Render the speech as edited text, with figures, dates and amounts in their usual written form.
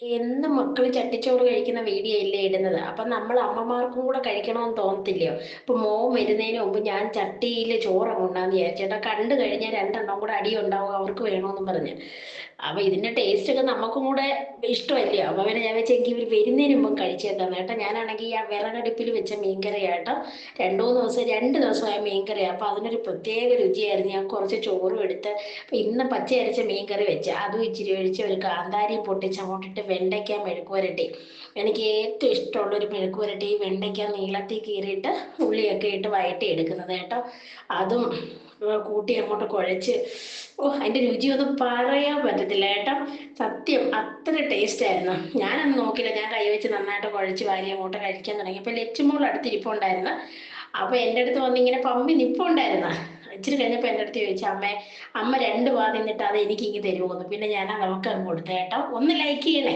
എന്നും മക്കള് ചട്ടിച്ചോറ് കഴിക്കുന്ന വീഡിയോ അല്ലേ ഇടുന്നത്. അപ്പൊ നമ്മൾ അമ്മമാർക്കും കൂടെ കഴിക്കണമെന്ന് തോന്നത്തില്ലയോ? ഇപ്പൊ മോൻ വരുന്നതിന് മുമ്പ് ഞാൻ ചട്ടിയിൽ ചോറ് കൊണ്ടാന്ന് വിചാരിച്ചേട്ടാ, കണ്ടു കഴിഞ്ഞാൽ രണ്ടെണ്ണം കൂടെ അടി ഉണ്ടാവും അവർക്ക് വേണമെന്നും പറഞ്ഞ്. അപ്പൊ ഇതിന്റെ ടേസ്റ്റ് ഒക്കെ നമുക്കും കൂടെ ഇഷ്ടമല്ലയോ? അപ്പൊ പിന്നെ ഞാൻ വെച്ചെങ്കിൽ ഇവർ വരുന്നതിന് മുമ്പ് കഴിച്ചേക്കാം കേട്ടോ. ഞാനാണെങ്കിൽ ആ വിറകടുപ്പിൽ വെച്ച മീൻകറിയാട്ടോ. രണ്ട് ദിവസമായ മീൻകറിയാ. അപ്പൊ അതിനൊരു പ്രത്യേക രുചിയായിരുന്നു. ഞാൻ കുറച്ച് ചോറും എടുത്ത് അപ്പൊ ഇന്ന് പച്ച അരച്ച മീൻകറി വെച്ച് അതും ഇച്ചിരി ഒഴിച്ച് ഒരു കാന്താരി പൊട്ടിച്ച് അങ്ങോട്ടിട്ട് വെണ്ടയ്ക്ക മെഴുക്കുവരട്ടി. എനിക്ക് ഏറ്റവും ഇഷ്ടമുള്ള ഒരു മെഴുക്കുവരട്ടി ഈ വെണ്ടയ്ക്ക നീളത്തിൽ കീറിയിട്ട് ഉള്ളിയൊക്കെ ഇട്ട് വഴറ്റി എടുക്കുന്നത് കേട്ടോ. അതും കൂട്ടി അങ്ങോട്ട് കുഴച്ച്, ഓ അതിന്റെ രുചിയൊന്നും പറയാൻ പറ്റത്തില്ല കേട്ടോ. സത്യം അത്ര ടേസ്റ്റ് ആയിരുന്നു. ഞാനൊന്നും നോക്കില്ല, ഞാൻ കൈവച്ച് നന്നായിട്ട് കുഴച്ച് വാരി അങ്ങോട്ട് കഴിക്കാൻ തുടങ്ങി. അപ്പൊ ലച്ചുമോൾ അടുത്തിരിപ്പുണ്ടായിരുന്നു. അപ്പൊ എൻ്റെ അടുത്ത് വന്ന് ഇങ്ങനെ പമ്പി നിപ്പുണ്ടായിരുന്ന. ഇച്ചിരി കഴിഞ്ഞപ്പോ എൻ്റെ അടുത്ത് ചോദിച്ചു, അമ്മ രണ്ട് വാ നിന്നിട്ട് അത് എനിക്ക് ഇങ്ങ് തരുമോന്ന്. പിന്നെ ഞാൻ അത് അവൾക്ക് അങ്ങ് കൊടുത്തു കേട്ടോ. ഒന്ന് ലൈക്ക് ചെയ്യണേ.